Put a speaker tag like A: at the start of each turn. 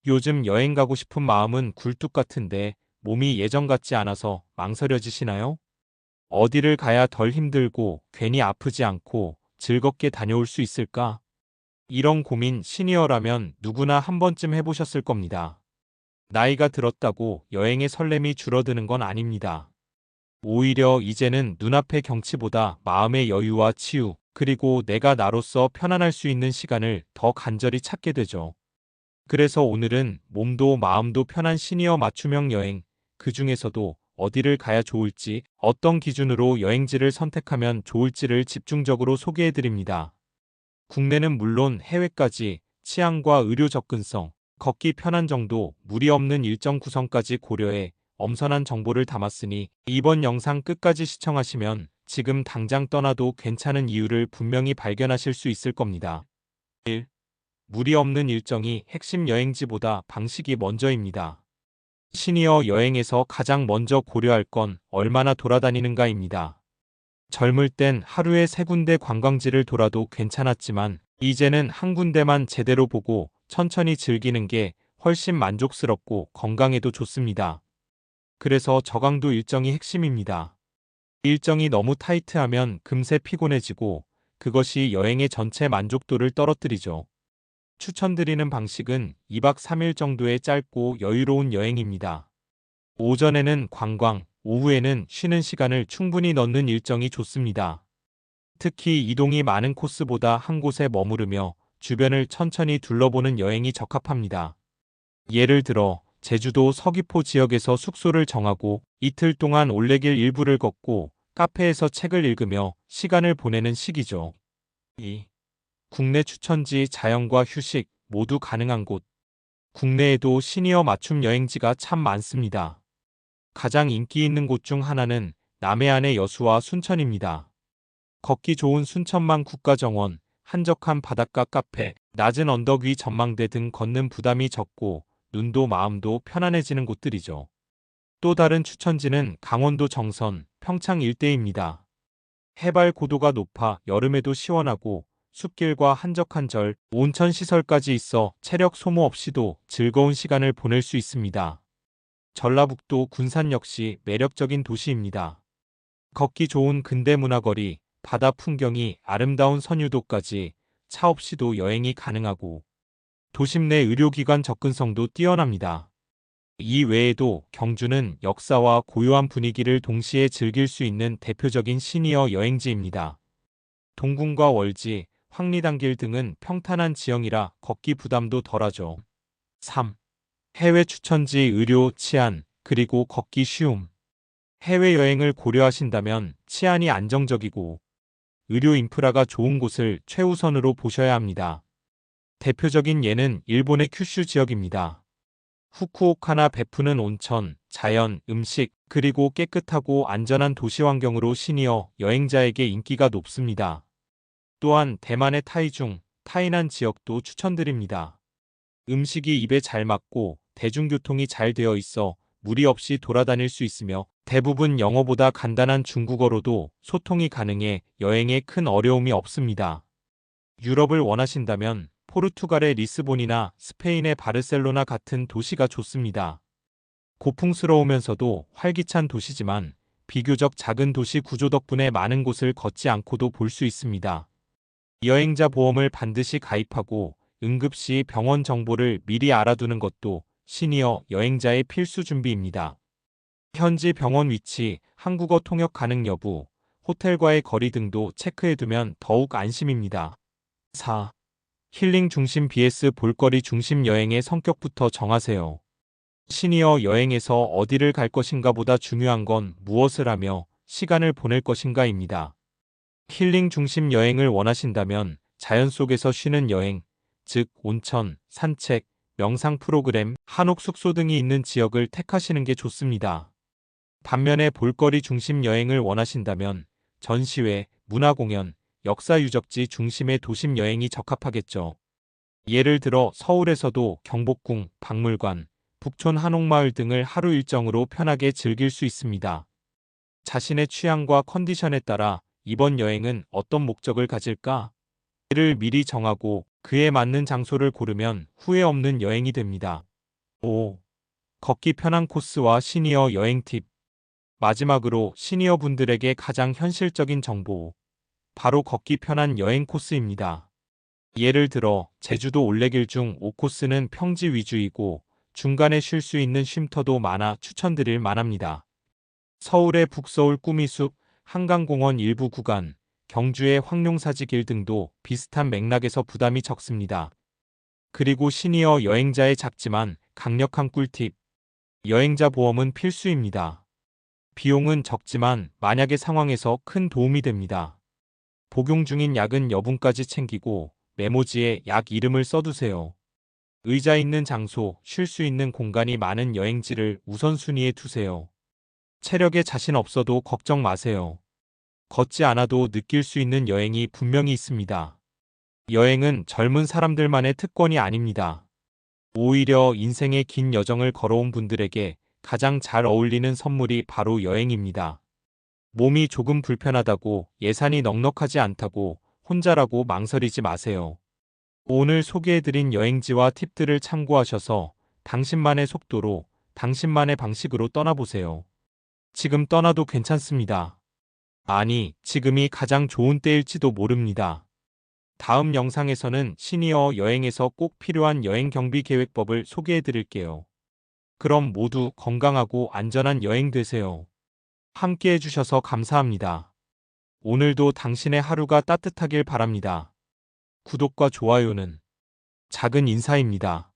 A: 요즘 여행 가고 싶은 마음은 굴뚝 같은데 몸이 예전 같지 않아서 망설여지시나요? 어디를 가야 덜 힘들고 괜히 아프지 않고 즐겁게 다녀올 수 있을까? 이런 고민 시니어라면 누구나 한 번쯤 해보셨을 겁니다. 나이가 들었다고 여행의 설렘이 줄어드는 건 아닙니다. 오히려 이제는 눈앞의 경치보다 마음의 여유와 치유, 그리고 내가 나로서 편안할 수 있는 시간을 더 간절히 찾게 되죠. 그래서 오늘은 몸도 마음도 편한 시니어 맞춤형 여행, 그 중에서도 어디를 가야 좋을지, 어떤 기준으로 여행지를 선택하면 좋을지를 집중적으로 소개해 드립니다. 국내는 물론 해외까지 치안과 의료 접근성, 걷기 편한 정도, 무리 없는 일정 구성까지 고려해 엄선한 정보를 담았으니 이번 영상 끝까지 시청하시면 지금 당장 떠나도 괜찮은 이유를 분명히 발견하실 수 있을 겁니다. 1. 무리 없는 일정이 핵심 여행지보다 방식이 먼저입니다. 시니어 여행에서 가장 먼저 고려할 건 얼마나 돌아다니는가입니다. 젊을 땐 하루에 3군데 관광지를 돌아도 괜찮았지만 이제는 한 군데만 제대로 보고 천천히 즐기는 게 훨씬 만족스럽고 건강에도 좋습니다. 그래서 저강도 일정이 핵심입니다. 일정이 너무 타이트하면 금세 피곤해지고 그것이 여행의 전체 만족도를 떨어뜨리죠. 추천드리는 방식은 2박 3일 정도의 짧고 여유로운 여행입니다. 오전에는 관광, 오후에는 쉬는 시간을 충분히 넣는 일정이 좋습니다. 특히 이동이 많은 코스보다 한 곳에 머무르며 주변을 천천히 둘러보는 여행이 적합합니다. 예를 들어 제주도 서귀포 지역에서 숙소를 정하고 이틀 동안 올레길 일부를 걷고 카페에서 책을 읽으며 시간을 보내는 시기죠. 2. 국내 추천지 자연과 휴식 모두 가능한 곳. 국내에도 시니어 맞춤 여행지가 참 많습니다. 가장 인기 있는 곳 중 하나는 남해안의 여수와 순천입니다. 걷기 좋은 순천만 국가정원, 한적한 바닷가 카페, 낮은 언덕 위 전망대 등 걷는 부담이 적고 눈도 마음도 편안해지는 곳들이죠. 또 다른 추천지는 강원도 정선, 평창 일대입니다. 해발 고도가 높아 여름에도 시원하고 숲길과 한적한 절, 온천 시설까지 있어 체력 소모 없이도 즐거운 시간을 보낼 수 있습니다. 전라북도 군산 역시 매력적인 도시입니다. 걷기 좋은 근대문화거리, 바다 풍경이 아름다운 선유도까지 차 없이도 여행이 가능하고 도심 내 의료기관 접근성도 뛰어납니다. 이 외에도 경주는 역사와 고요한 분위기를 동시에 즐길 수 있는 대표적인 시니어 여행지입니다. 동궁과 월지, 황리단길 등은 평탄한 지형이라 걷기 부담도 덜하죠. 3. 해외 추천지 의료, 치안, 그리고 걷기 쉬움. 해외여행을 고려하신다면 치안이 안정적이고 의료 인프라가 좋은 곳을 최우선으로 보셔야 합니다. 대표적인 예는 일본의 큐슈 지역입니다. 후쿠오카나 베푸는 온천, 자연, 음식, 그리고 깨끗하고 안전한 도시 환경으로 시니어 여행자에게 인기가 높습니다. 또한 대만의 타이중, 타이난 지역도 추천드립니다. 음식이 입에 잘 맞고 대중교통이 잘 되어 있어 무리 없이 돌아다닐 수 있으며 대부분 영어보다 간단한 중국어로도 소통이 가능해 여행에 큰 어려움이 없습니다. 유럽을 원하신다면 포르투갈의 리스본이나 스페인의 바르셀로나 같은 도시가 좋습니다. 고풍스러우면서도 활기찬 도시지만 비교적 작은 도시 구조 덕분에 많은 곳을 걷지 않고도 볼 수 있습니다. 여행자 보험을 반드시 가입하고 응급시 병원 정보를 미리 알아두는 것도 시니어 여행자의 필수 준비입니다. 현지 병원 위치, 한국어 통역 가능 여부, 호텔과의 거리 등도 체크해두면 더욱 안심입니다. 4. 힐링 중심 vs 볼거리 중심 여행의 성격부터 정하세요. 시니어 여행에서 어디를 갈 것인가 보다 중요한 건 무엇을 하며 시간을 보낼 것인가입니다. 힐링 중심 여행을 원하신다면 자연 속에서 쉬는 여행, 즉 온천, 산책, 명상 프로그램, 한옥 숙소 등이 있는 지역을 택하시는 게 좋습니다. 반면에 볼거리 중심 여행을 원하신다면 전시회, 문화공연, 역사유적지 중심의 도심 여행이 적합하겠죠. 예를 들어 서울에서도 경복궁, 박물관, 북촌 한옥마을 등을 하루 일정으로 편하게 즐길 수 있습니다. 자신의 취향과 컨디션에 따라 이번 여행은 어떤 목적을 가질까? 를 미리 정하고 그에 맞는 장소를 고르면 후회 없는 여행이 됩니다. 5. 걷기 편한 코스와 시니어 여행 팁. 마지막으로 시니어 분들에게 가장 현실적인 정보. 바로 걷기 편한 여행 코스입니다. 예를 들어 제주도 올레길 중 5코스는 평지 위주이고 중간에 쉴 수 있는 쉼터도 많아 추천드릴 만합니다. 서울의 북서울 꾸미숲, 한강공원 일부 구간, 경주의 황룡사지길 등도 비슷한 맥락에서 부담이 적습니다. 그리고 시니어 여행자의 작지만 강력한 꿀팁. 여행자 보험은 필수입니다. 비용은 적지만 만약의 상황에서 큰 도움이 됩니다. 복용 중인 약은 여분까지 챙기고 메모지에 약 이름을 써두세요. 의자 있는 장소, 쉴 수 있는 공간이 많은 여행지를 우선순위에 두세요. 체력에 자신 없어도 걱정 마세요. 걷지 않아도 느낄 수 있는 여행이 분명히 있습니다. 여행은 젊은 사람들만의 특권이 아닙니다. 오히려 인생의 긴 여정을 걸어온 분들에게 가장 잘 어울리는 선물이 바로 여행입니다. 몸이 조금 불편하다고, 예산이 넉넉하지 않다고, 혼자라고 망설이지 마세요. 오늘 소개해드린 여행지와 팁들을 참고하셔서 당신만의 속도로, 당신만의 방식으로 떠나보세요. 지금 떠나도 괜찮습니다. 아니, 지금이 가장 좋은 때일지도 모릅니다. 다음 영상에서는 시니어 여행에서 꼭 필요한 여행 경비 계획법을 소개해드릴게요. 그럼 모두 건강하고 안전한 여행 되세요. 함께 해주셔서 감사합니다. 오늘도 당신의 하루가 따뜻하길 바랍니다. 구독과 좋아요는 작은 인사입니다.